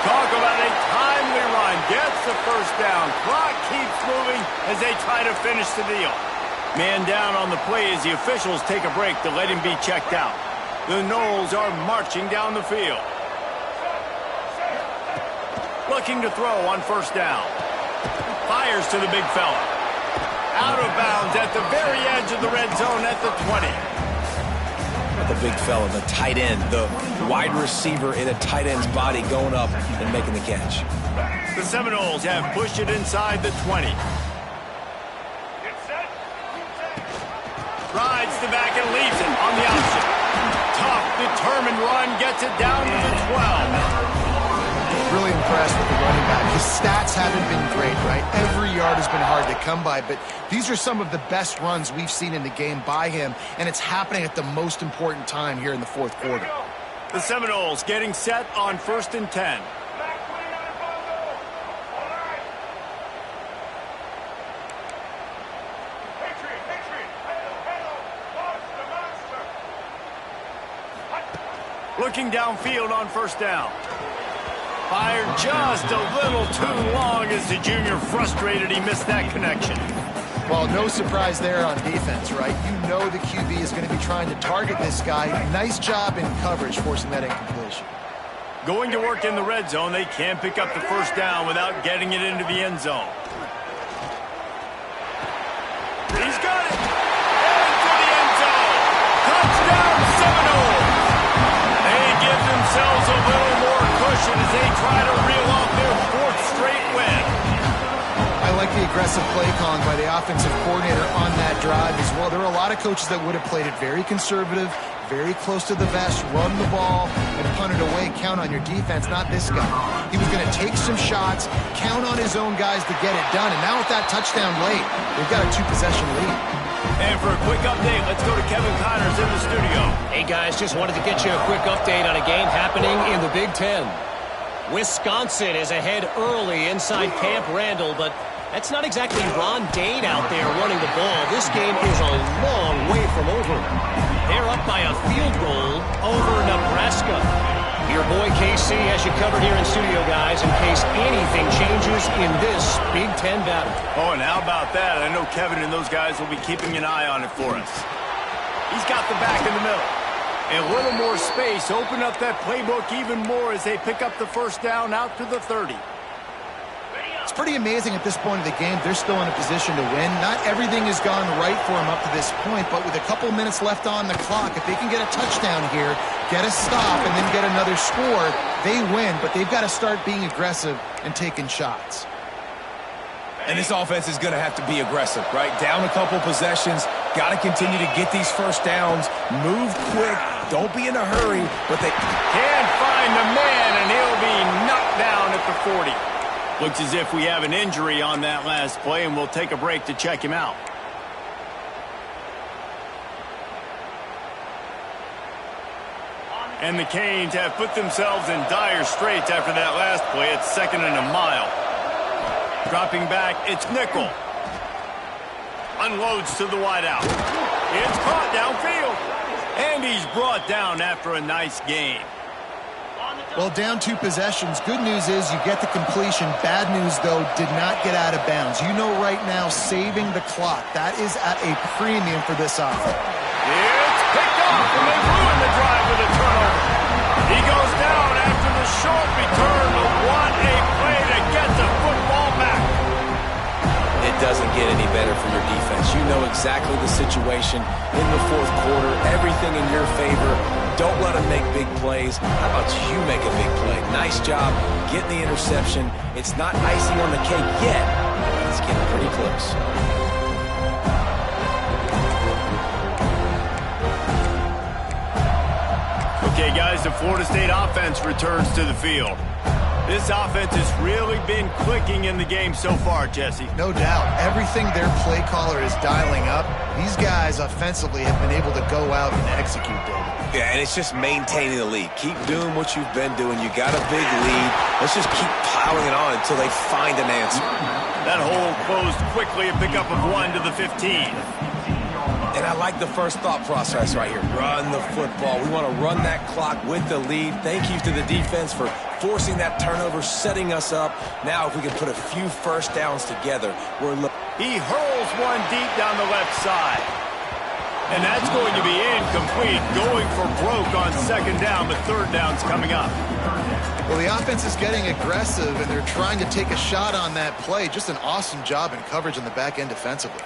Talk about a timely run. Gets the first down. Clock keeps moving as they try to finish the deal. Man down on the play as the officials take a break to let him be checked out. The Noles are marching down the field. Looking to throw on first down. Fires to the big fella. Out of bounds at the very edge of the red zone at the 20. The big fella, the tight end, the wide receiver in a tight end's body going up and making the catch. The Seminoles have pushed it inside the 20. Rides the back and leaves it on the option. Tough, determined run, gets it down to the 12. Really impressed with the running back. His stats haven't been great, right? Every yard has been hard to come by, but these are some of the best runs we've seen in the game by him, and it's happening at the most important time here in the fourth quarter. The Seminoles getting set on 1st and 10. Looking downfield on first down. Fired just a little too long as the junior frustrated he missed that connection. Well, no surprise there on defense, right? You know the QB is going to be trying to target this guy. Nice job in coverage forcing that incompletion. Going to work in the red zone, they can't pick up the first down without getting it into the end zone. He's got it! Into the end zone! Touchdown Seminoles! They give themselves a little more cushion as they try to reel off their 4th straight win. I like the aggressive play calling by the offensive coordinator on that drive as well. There are a lot of coaches that would have played it very conservative, very close to the vest, run the ball, and punt it away, count on your defense, not this guy. He was going to take some shots, count on his own guys to get it done, and now with that touchdown late, they've got a 2-possession lead. And for a quick update, let's go to Kevin Connors in the studio. Hey, guys, just wanted to get you a quick update on a game happening in the Big Ten. Wisconsin is ahead early inside Camp Randall, but that's not exactly Ron Dane out there running the ball. This game is a long way from over. They're up by a field goal over Nebraska. Your boy KC has you covered here in studio, guys, in case anything changes in this Big Ten battle. Oh, and how about that? I know Kevin and those guys will be keeping an eye on it for us. He's got the back in the middle. A little more space. Open up that playbook even more as they pick up the first down out to the 30. It's pretty amazing at this point of the game. They're still in a position to win. Not everything has gone right for them up to this point, but with a couple minutes left on the clock, if they can get a touchdown here, get a stop, and then get another score, they win, but they've got to start being aggressive and taking shots. And this offense is going to have to be aggressive, right? Down a couple possessions, got to continue to get these first downs, move quick, don't be in a hurry, but they can't find the man, and he'll be knocked down at the 40. Looks as if we have an injury on that last play, and we'll take a break to check him out. And the Canes have put themselves in dire straits after that last play. It's 2nd and a mile. Dropping back, it's Nickel. Unloads to the wideout. It's caught downfield. And he's brought down after a nice gain. Well, down 2 possessions. Good news is you get the completion. Bad news, though, did not get out of bounds. You know right now, saving the clock. That is at a premium for this offense. It's picked off, and they ruin the drive with a turnover. He goes down after the short return, but what a play to get the football back. It doesn't get any better for your defense. You know exactly the situation in the fourth quarter. Everything in your favor. Don't let them make big plays. How about you make a big play? Nice job getting the interception. It's not icing on the cake yet, but it's getting pretty close. Okay, guys, the Florida State offense returns to the field. This offense has really been clicking in the game so far, Jesse. No doubt. Everything their play caller is dialing up, these guys offensively have been able to go out and execute, David. Yeah, and it's just maintaining the lead. Keep doing what you've been doing. You got a big lead. Let's just keep piling it on until they find an answer. That hole closed quickly, a pickup of 1 to the 15. And I like the first thought process right here. Run the football. We want to run that clock with the lead. Thank you to the defense for forcing that turnover, setting us up. Now if we can put a few first downs together, we're looking. He hurls one deep down the left side. And that's going to be incomplete. Going for broke on second down, but third down's coming up. Well, the offense is getting aggressive, and they're trying to take a shot on that play. Just an awesome job in coverage on the back end defensively.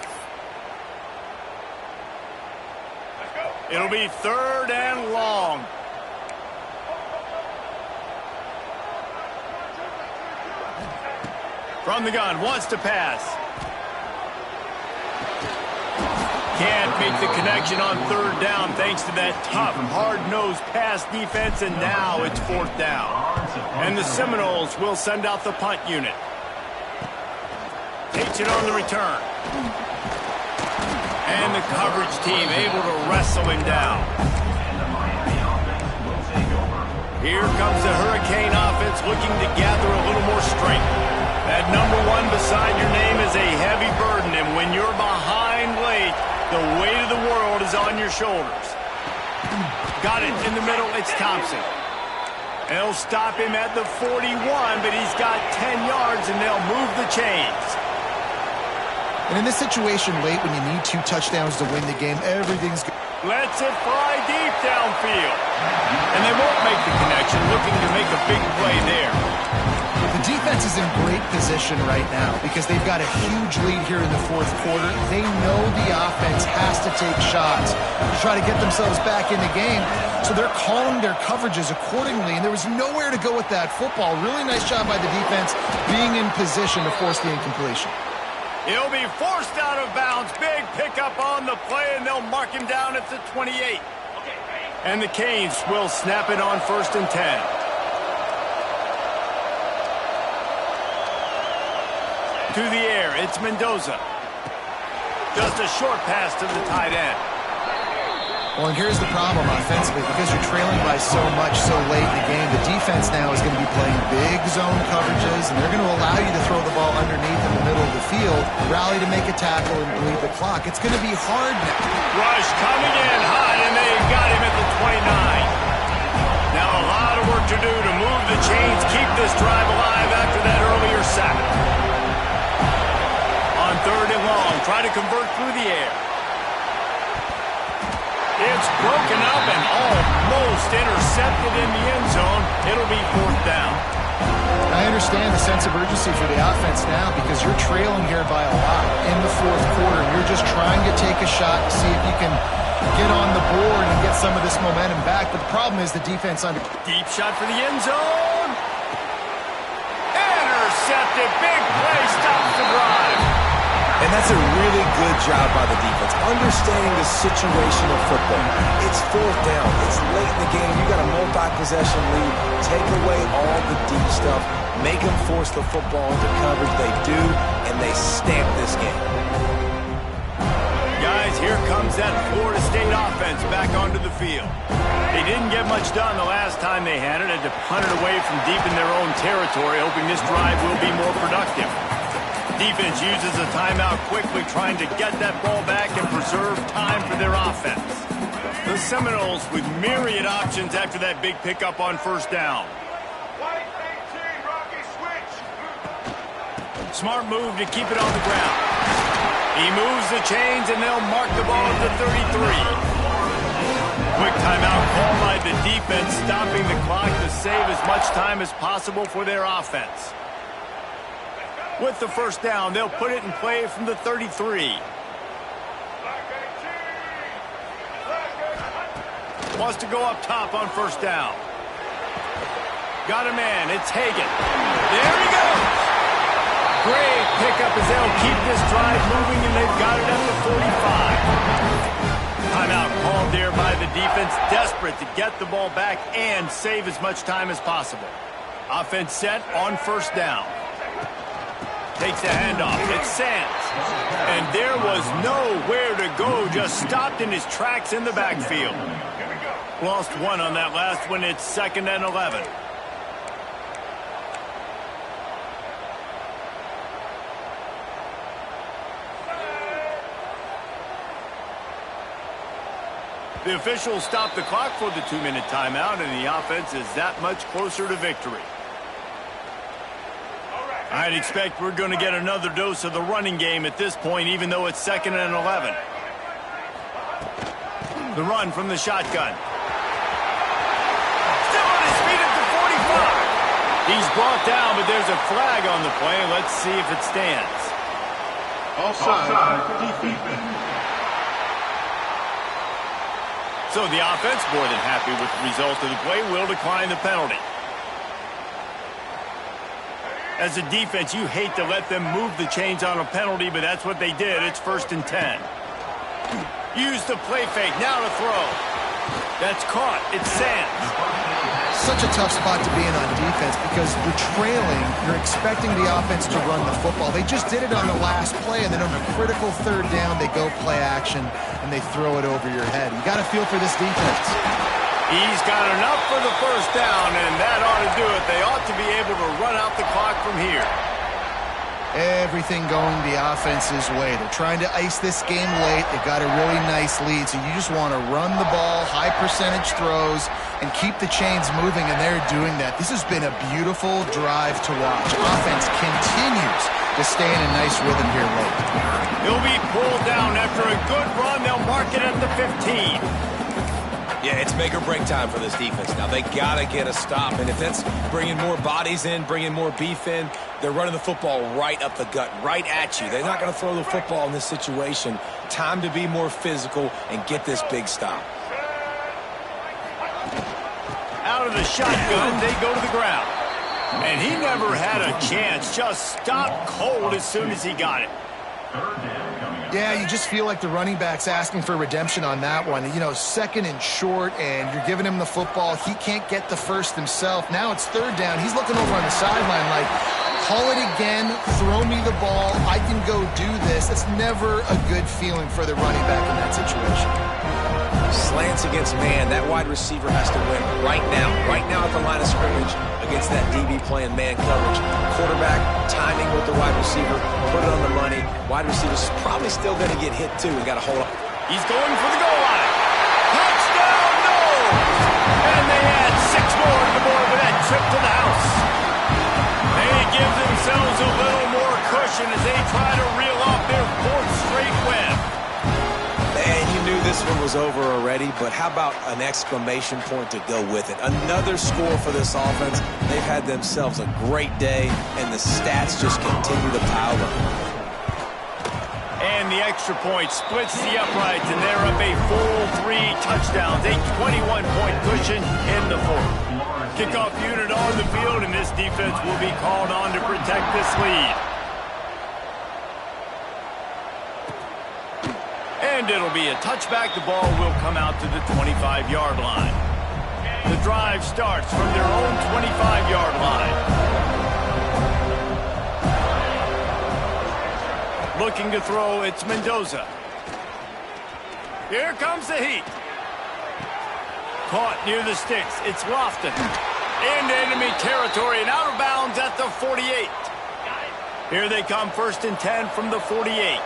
It'll be third and long. From the gun, wants to pass. Can't make the connection on third down thanks to that tough, hard-nosed pass defense, and now it's fourth down. And the Seminoles will send out the punt unit. Takes it on the return. And the coverage team able to wrestle him down. Here comes the Hurricane offense looking to gather a little more strength. That number 1 beside your name is a heavy burden, and when you're behind late, the weight of the world is on your shoulders. Got it in the middle, it's Thompson. They'll stop him at the 41, but he's got 10 yards, and they'll move the chains. And in this situation late, when you need 2 touchdowns to win the game, everything's good. Lets it fly deep downfield. And they won't make the connection, looking to make a big play there. The defense is in great position right now because they've got a huge lead here in the fourth quarter. They know the offense has to take shots to try to get themselves back in the game. So they're calling their coverages accordingly, and there was nowhere to go with that football. Really nice job by the defense being in position to force the incompletion. He'll be forced out of bounds. Big pickup on the play, and they'll mark him down at the 28. And the Canes will snap it on 1st and 10. To the air, it's Mendoza. Just a short pass to the tight end. Well, and here's the problem offensively. Because you're trailing by so much so late in the game, the defense now is going to be playing big zone coverages, and they're going to allow you to throw the ball underneath in the middle of the field, rally to make a tackle, and bleed the clock. It's going to be hard now. Rush coming in hot, and they've got him at the 29. Now a lot of work to do to move the chains, keep this drive alive after that earlier sack. On third and long, try to convert through the air. It's broken up and almost intercepted in the end zone. It'll be fourth down. I understand the sense of urgency for the offense now because you're trailing here by a lot in the fourth quarter. You're just trying to take a shot to see if you can get on the board and get some of this momentum back. But the problem is the defense under. Deep shot for the end zone. Intercepted. Big play stops the drive. And that's a really good job by the defense, understanding the situation of football. It's fourth down. It's late in the game. You got a multi-possession lead. Take away all the deep stuff. Make them force the football into coverage. They do, and they stamp this game. Guys, here comes that Florida State offense back onto the field. They didn't get much done the last time they had it. Had to punt it away from deep in their own territory, hoping this drive will be more productive. Defense uses a timeout quickly, trying to get that ball back and preserve time for their offense. The Seminoles with myriad options after that big pickup on first down. Smart move to keep it on the ground. He moves the chains, and they'll mark the ball at the 33. Quick timeout called by the defense, stopping the clock to save as much time as possible for their offense. With the first down, they'll put it in play from the 33. Wants to go up top on first down. Got a man. It's Hagan. There he goes. Great pickup as they'll keep this drive moving, and they've got it at the 45. Timeout called there by the defense, desperate to get the ball back and save as much time as possible. Offense set on first down. Takes the handoff. It's Sands. And there was nowhere to go, just stopped in his tracks in the backfield. Lost one on that last one. It's 2nd and 11. The officials stopped the clock for the 2-minute timeout, and the offense is that much closer to victory. I'd expect we're going to get another dose of the running game at this point, even though it's 2nd and 11. The run from the shotgun. Still on his feet at the 45. He's brought down, but there's a flag on the play. Let's see if it stands. Offside. Defense. So the offense, more than happy with the result of the play, will decline the penalty. As a defense, you hate to let them move the chains on a penalty, but that's what they did. It's 1st and 10. Use the play fake. Now to throw. That's caught. It's Sands. Such a tough spot to be in on defense because you're trailing. You're expecting the offense to run the football. They just did it on the last play, and then on a critical 3rd down, they go play action, and they throw it over your head. You got to feel for this defense. He's got enough for the first down, and that ought to do it. They ought to be able to run out the clock from here. Everything going the offense's way. They're trying to ice this game late. They've got a really nice lead, so you just want to run the ball, high percentage throws, and keep the chains moving, and they're doing that. This has been a beautiful drive to watch. Offense continues to stay in a nice rhythm here late. He'll be pulled down after a good run. They'll mark it at the 15. Yeah, it's make or break time for this defense. Now, they got to get a stop, and if that's bringing more bodies in, bringing more beef in, they're running the football right up the gut, right at you. They're not going to throw the football in this situation. Time to be more physical and get this big stop. Out of the shotgun, they go to the ground. And he never had a chance, just stopped cold as soon as he got it. Yeah, you just feel like the running back's asking for redemption on that one. You know, 2nd and short, and you're giving him the football. He can't get the first himself. Now it's 3rd down. He's looking over on the sideline like, call it again, throw me the ball, I can go do this. That's never a good feeling for the running back in that situation. Slants against man. That wide receiver has to win right now at the line of scrimmage against that DB playing man coverage. Quarterback, timing with the wide receiver, put it on the money. Wide receiver's probably still going to get hit too. We got to hold up. He's going for the goal line. Touchdown, no! And they add 6 more to the board with that trip to the house. They give themselves a little more cushion as they try to reel off their 4th straight win. And you knew this one was over already, but how about an exclamation point to go with it? Another score for this offense. They've had themselves a great day, and the stats just continue to pile up. And the extra point splits the uprights, and they're up a full 3 touchdowns, a 21-point cushion in the 4th. Kickoff unit on the field, and this defense will be called on to protect this lead. And it'll be a touchback. The ball will come out to the 25-yard line. The drive starts from their own 25-yard line. Looking to throw, it's Mendoza. Here comes the heat. Caught near the sticks. It's Lofton. Into enemy territory and out of bounds at the 48. Here they come, 1st and 10 from the 48.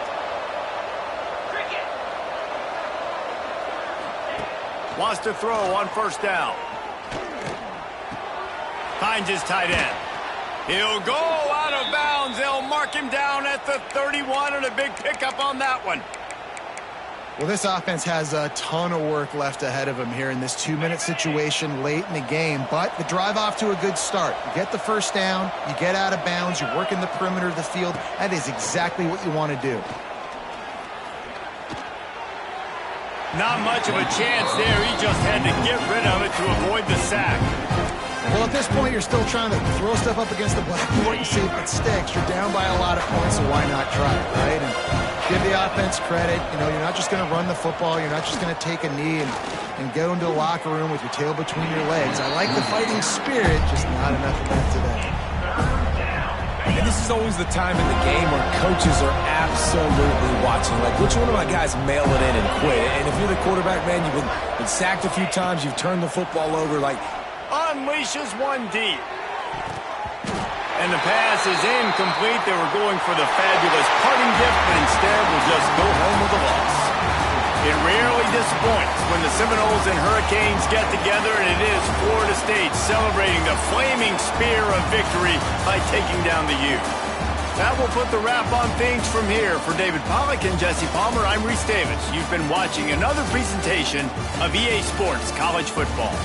Wants to throw on first down. Finds his tight end. He'll go out of bounds. They'll mark him down at the 31, and a big pickup on that one. Well, this offense has a ton of work left ahead of them here in this 2-minute situation late in the game, but the drive off to a good start. You get the first down, you get out of bounds, you're working the perimeter of the field. That is exactly what you want to do. Not much of a chance there. He just had to get rid of it to avoid the sack. Well, at this point, you're still trying to throw stuff up against the blackboard and see if it sticks. You're down by a lot of points, so why not try it, right? And give the offense credit. You know, you're not just going to run the football. You're not just going to take a knee and go into the locker room with your tail between your legs. I like the fighting spirit, just not enough of that today. And this is always the time in the game where coaches are absolutely watching. Like, which one of my guys mail it in and quit? And if you're the quarterback, man, you've been sacked a few times, you've turned the football over, like... Unleashes one deep. And the pass is incomplete. They were going for the fabulous parting gift, but instead will just go home with a loss. It rarely disappoints when the Seminoles and Hurricanes get together, and it is Florida State celebrating the flaming spear of victory by taking down the U. That will put the wrap on things from here. For David Pollack and Jesse Palmer, I'm Reese Davis. You've been watching another presentation of EA Sports College Football.